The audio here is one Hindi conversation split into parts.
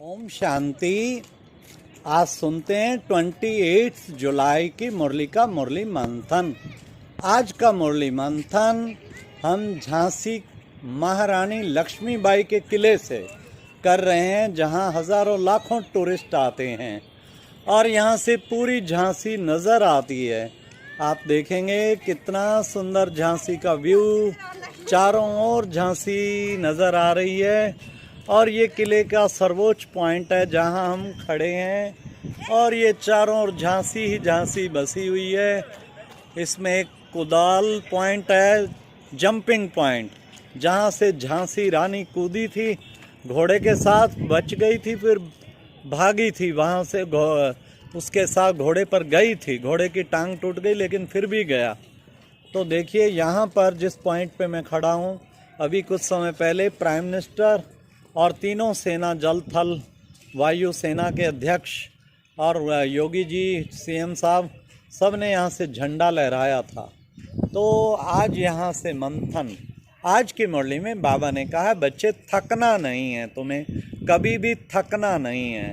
ओम शांति। आज सुनते हैं 28 जुलाई की मुरली का मुरली मंथन। आज का मुरली मंथन हम झांसी महारानी लक्ष्मीबाई के किले से कर रहे हैं, जहां हजारों लाखों टूरिस्ट आते हैं और यहां से पूरी झांसी नज़र आती है। आप देखेंगे कितना सुंदर झांसी का व्यू, चारों ओर झांसी नज़र आ रही है और ये किले का सर्वोच्च पॉइंट है जहां हम खड़े हैं और ये चारों ओर झांसी ही झांसी बसी हुई है। इसमें एक कुदाल पॉइंट है, जंपिंग पॉइंट, जहां से झांसी रानी कूदी थी, घोड़े के साथ बच गई थी, फिर भागी थी वहां से, उसके साथ घोड़े पर गई थी, घोड़े की टांग टूट गई लेकिन फिर भी गया। तो देखिए यहाँ पर जिस पॉइंट पे मैं खड़ा हूँ, अभी कुछ समय पहले प्राइम मिनिस्टर और तीनों सेना, जल थल वायु सेना के अध्यक्ष और योगी जी सीएम साहब, सब ने यहाँ से झंडा लहराया था। तो आज यहाँ से मंथन, आज की मुरली में बाबा ने कहा बच्चे थकना नहीं है, तुम्हें कभी भी थकना नहीं है।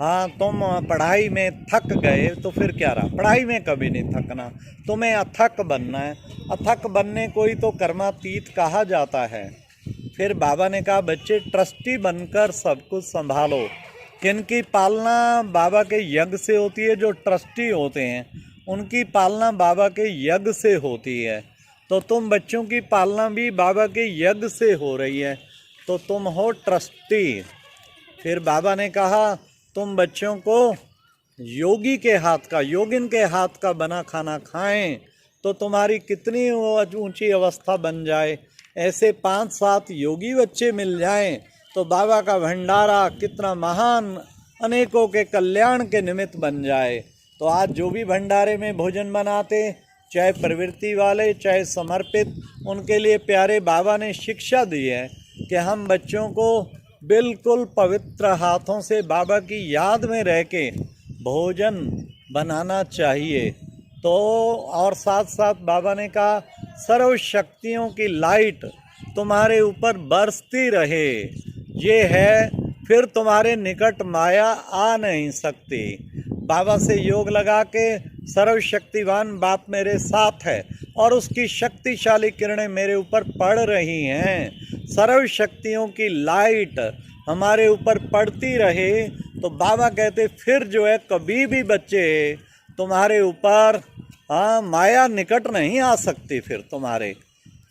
हाँ, तुम पढ़ाई में थक गए तो फिर क्या रहा, पढ़ाई में कभी नहीं थकना, तुम्हें अथक बनना है। अथक बनने को ही तो कर्मातीत कहा जाता है। फिर बाबा ने कहा बच्चे ट्रस्टी बनकर सब कुछ संभालो। किनकी पालना बाबा के यज्ञ से होती है? जो ट्रस्टी होते हैं उनकी पालना बाबा के यज्ञ से होती है। तो तुम बच्चों की पालना भी बाबा के यज्ञ से हो रही है, तो तुम हो ट्रस्टी। फिर बाबा ने कहा तुम बच्चों को योगी के हाथ का, योगिन के हाथ का बना खाना खाएं तो तुम्हारी कितनी ऊंची अवस्था बन जाए। ऐसे 5-7 योगी बच्चे मिल जाएं तो बाबा का भंडारा कितना महान, अनेकों के कल्याण के निमित्त बन जाए। तो आज जो भी भंडारे में भोजन बनाते, चाहे प्रवृत्ति वाले चाहे समर्पित, उनके लिए प्यारे बाबा ने शिक्षा दी है कि हम बच्चों को बिल्कुल पवित्र हाथों से बाबा की याद में रह के भोजन बनाना चाहिए। तो और साथ साथ बाबा ने कहा सर्व शक्तियों की लाइट तुम्हारे ऊपर बरसती रहे, ये है, फिर तुम्हारे निकट माया आ नहीं सकती। बाबा से योग लगा के सर्वशक्तिवान बाप मेरे साथ है और उसकी शक्तिशाली किरणें मेरे ऊपर पड़ रही हैं। सर्व शक्तियों की लाइट हमारे ऊपर पड़ती रहे तो बाबा कहते फिर जो है कभी भी बच्चे तुम्हारे ऊपर माया निकट नहीं आ सकती फिर तुम्हारे।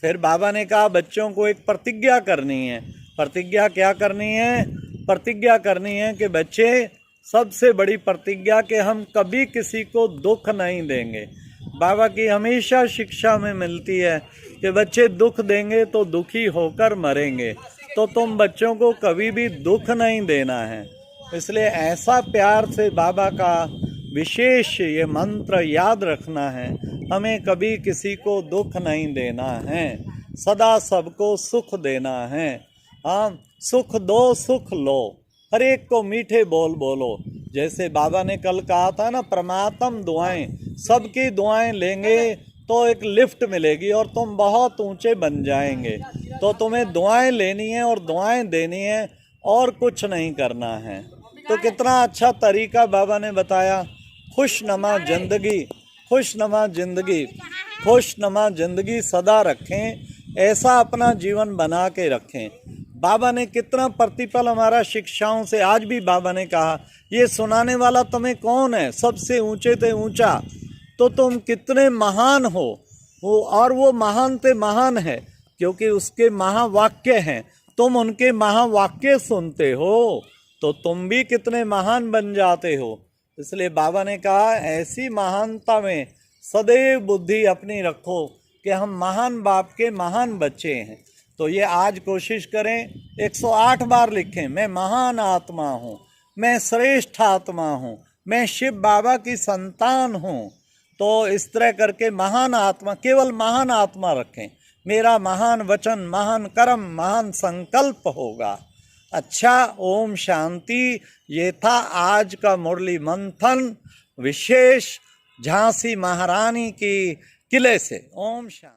फिर बाबा ने कहा बच्चों को एक प्रतिज्ञा करनी है। प्रतिज्ञा क्या करनी है? प्रतिज्ञा करनी है कि बच्चे, सबसे बड़ी प्रतिज्ञा कि हम कभी किसी को दुख नहीं देंगे। बाबा की हमेशा शिक्षा में मिलती है कि बच्चे दुख देंगे तो दुखी होकर मरेंगे। तो तुम बच्चों को कभी भी दुख नहीं देना है। इसलिए ऐसा प्यार से बाबा का विशेष ये मंत्र याद रखना है, हमें कभी किसी को दुख नहीं देना है, सदा सबको सुख देना है। हाँ, सुख दो सुख लो, हर एक को मीठे बोल बोलो। जैसे बाबा ने कल कहा था ना, प्रमातम दुआएं, सबकी दुआएं लेंगे तो एक लिफ्ट मिलेगी और तुम बहुत ऊंचे बन जाएंगे। तो तुम्हें दुआएं लेनी है और दुआएं देनी है और कुछ नहीं करना है। तो कितना अच्छा तरीका बाबा ने बताया। खुशनुमा जिंदगी, खुशनुमा जिंदगी, खुशनुमा जिंदगी सदा रखें, ऐसा अपना जीवन बना के रखें। बाबा ने कितना प्रतिपल हमारा शिक्षाओं से, आज भी बाबा ने कहा ये सुनाने वाला तुम्हें कौन है, सबसे ऊंचे से ऊंचा, तो तुम कितने महान हो। वो और वो महान से महान है क्योंकि उसके महावाक्य हैं, तुम उनके महावाक्य सुनते हो तो तुम भी कितने महान बन जाते हो। इसलिए बाबा ने कहा ऐसी महानता में सदैव बुद्धि अपनी रखो कि हम महान बाप के महान बच्चे हैं। तो ये आज कोशिश करें, 108 बार लिखें, मैं महान आत्मा हूँ, मैं श्रेष्ठ आत्मा हूँ, मैं शिव बाबा की संतान हूँ। तो इस तरह करके महान आत्मा, केवल महान आत्मा रखें। मेरा महान वचन, महान कर्म, महान संकल्प होगा। अच्छा, ओम शांति। ये था आज का मुरली मंथन, विशेष झांसी महारानी की किले से। ओम शांति।